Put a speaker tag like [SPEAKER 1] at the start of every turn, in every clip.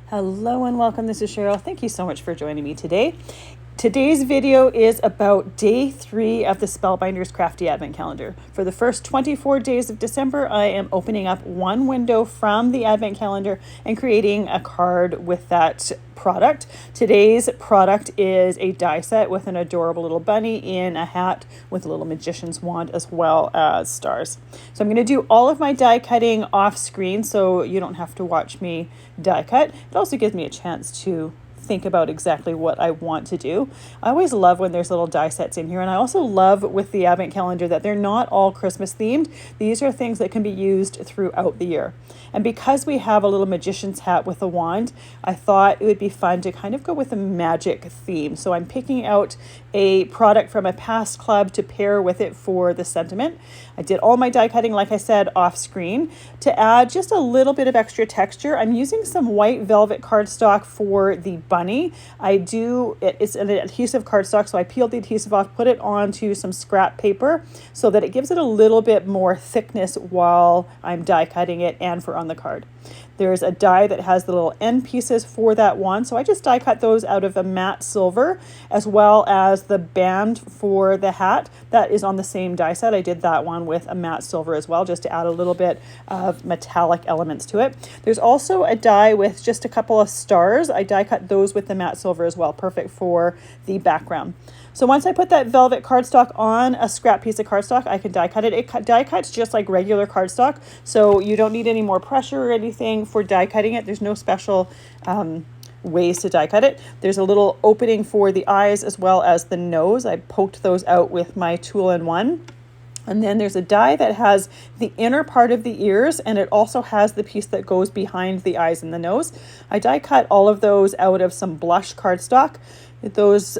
[SPEAKER 1] Hello and welcome. This is Cheryl. Thank you so much for joining me today. Today's video is about day 3 of the Spellbinders Crafty Advent Calendar. For the first 24 days of December, I am opening up one window from the Advent Calendar and creating a card with that product. Today's product is a die set with an adorable little bunny in a hat with a little magician's wand as well as stars. So I'm going to do all of my die cutting off screen so you don't have to watch me die cut. It also gives me a chance to think about exactly what I want to do. I always love when there's little die sets in here, and I also love with the Advent Calendar that they're not all Christmas themed. These are things that can be used throughout the year. And because we have a little magician's hat with a wand, I thought it would be fun to kind of go with a magic theme. So I'm picking out a product from a past club to pair with it for the sentiment. I did all my die cutting, like I said, off screen. To add just a little bit of extra texture, I'm using some white velvet cardstock for the bunny. It's an adhesive cardstock, so I peeled the adhesive off, put it onto some scrap paper so that it gives it a little bit more thickness while I'm die cutting it and for on the card. There's a die that has the little end pieces for that wand, so I just die cut those out of a matte silver, as well as the band for the hat that is on the same die set. I did that one with a matte silver as well, just to add a little bit of metallic elements to it. There's also a die with just a couple of stars. I die cut those with the matte silver as well, perfect for the background. So once I put that velvet cardstock on a scrap piece of cardstock, I can die cut it. It die cuts just like regular cardstock, so you don't need any more pressure or anything for die cutting it. There's no special ways to die cut it. There's a little opening for the eyes as well as the nose. I poked those out with my tool-in-one. And then there's a die that has the inner part of the ears, and it also has the piece that goes behind the eyes and the nose. I die cut all of those out of some blush cardstock. Those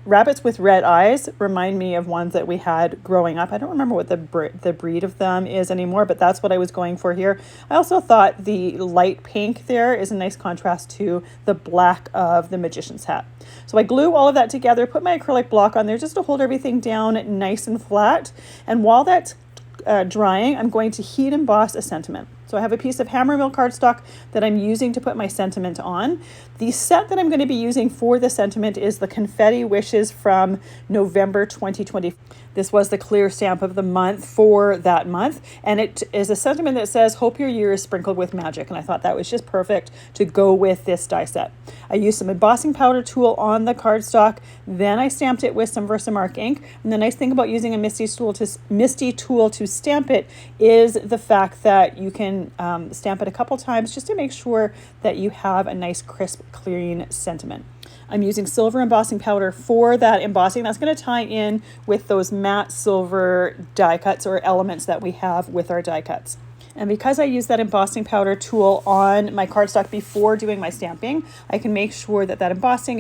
[SPEAKER 1] rabbits with red eyes remind me of ones that we had growing up. I don't remember what the breed of them is anymore, but that's what I was going for here. I also thought the light pink there is a nice contrast to the black of the magician's hat. So I glue all of that together, put my acrylic block on there just to hold everything down nice and flat. And while that's drying, I'm going to heat emboss a sentiment. So I have a piece of hammermill cardstock that I'm using to put my sentiment on. The set that I'm going to be using for the sentiment is the Confetti Wishes from November 2020. This was the clear stamp of the month for that month, and it is a sentiment that says, "Hope your year is sprinkled with magic," and I thought that was just perfect to go with this die set. I used some embossing powder tool on the cardstock, then I stamped it with some Versamark ink, and the nice thing about using a Misty tool to stamp it is the fact that you can stamp it a couple times just to make sure that you have a nice crisp, clean sentiment. I'm using silver embossing powder for that embossing. That's going to tie in with those matte silver die cuts or elements that we have with our die cuts. And because I use that embossing powder tool on my cardstock before doing my stamping, I can make sure that that embossing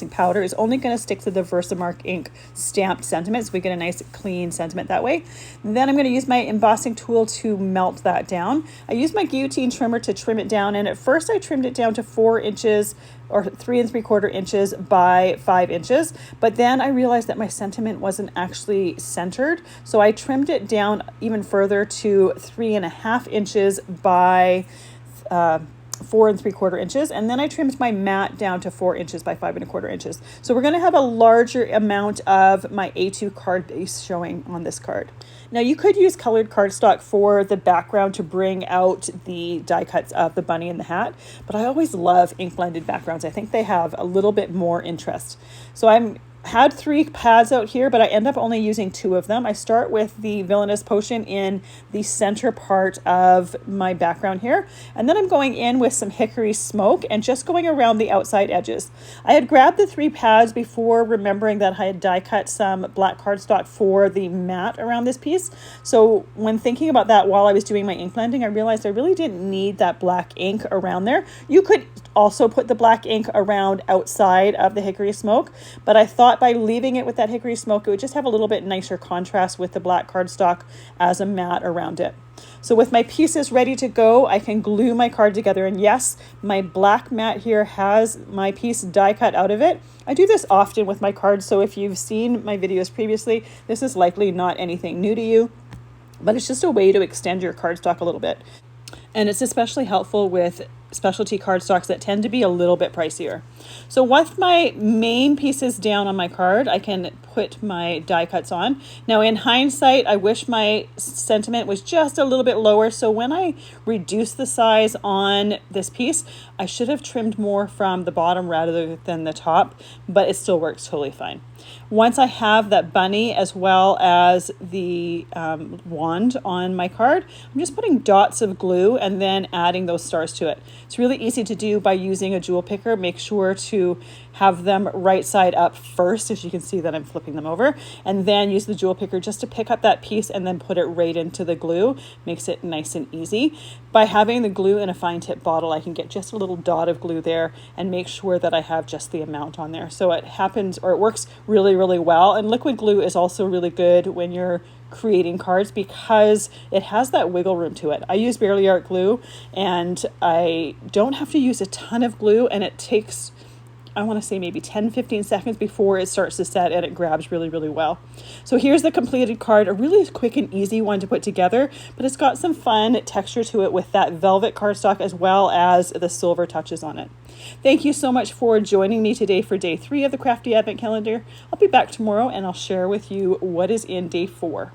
[SPEAKER 1] powder is only going to stick to the Versamark ink stamped sentiment, so we get a nice clean sentiment that way. And then I'm going to use my embossing tool to melt that down. I use my guillotine trimmer to trim it down, and at first I trimmed it down to 4 inches or 3 3/4 inches by 5 inches. But then I realized that my sentiment wasn't actually centered. So I trimmed it down even further to 3.5 inches by 4 3/4 inches. And then I trimmed my mat down to 4 inches by 5 1/4 inches. So we're going to have a larger amount of my A2 card base showing on this card. Now you could use colored cardstock for the background to bring out the die cuts of the bunny and the hat, but I always love ink blended backgrounds. I think they have a little bit more interest. So I had 3 pads out here, but I end up only using 2 of them. I start with the Villainous Potion in the center part of my background here, and then I'm going in with some Hickory Smoke and just going around the outside edges. I had grabbed the 3 pads before remembering that I had die cut some black cardstock for the mat around this piece. So when thinking about that while I was doing my ink blending, I realized I really didn't need that black ink around there. You could also put the black ink around outside of the Hickory Smoke, but I thought by leaving it with that Hickory Smoke, it would just have a little bit nicer contrast with the black cardstock as a mat around it. So with my pieces ready to go, I can glue my card together. And yes, my black mat here has my piece die cut out of it. I do this often with my cards, so if you've seen my videos previously, this is likely not anything new to you, but it's just a way to extend your cardstock a little bit. And it's especially helpful with specialty cardstocks that tend to be a little bit pricier. So with my main pieces down on my card, I can put my die cuts on. Now in hindsight, I wish my sentiment was just a little bit lower. So when I reduced the size on this piece, I should have trimmed more from the bottom rather than the top, but it still works totally fine. Once I have that bunny as well as the wand on my card, I'm just putting dots of glue and then adding those stars to it. It's really easy to do by using a jewel picker. Make sure to have them right side up first, as you can see that I'm flipping them over, and then use the jewel picker just to pick up that piece and then put it right into the glue. Makes it nice and easy. By having the glue in a fine tip bottle, I can get just a little dot of glue there and make sure that I have just the amount on there. So it happens, or it works really, really well. And liquid glue is also really good when you're creating cards because it has that wiggle room to it. I use Barely Art glue and I don't have to use a ton of glue, and it takes, I want to say maybe 10-15 seconds before it starts to set, and it grabs really, really well. So here's the completed card, a really quick and easy one to put together, but it's got some fun texture to it with that velvet cardstock as well as the silver touches on it. Thank you so much for joining me today for day 3 of the Crafty Advent Calendar. I'll be back tomorrow and I'll share with you what is in day 4.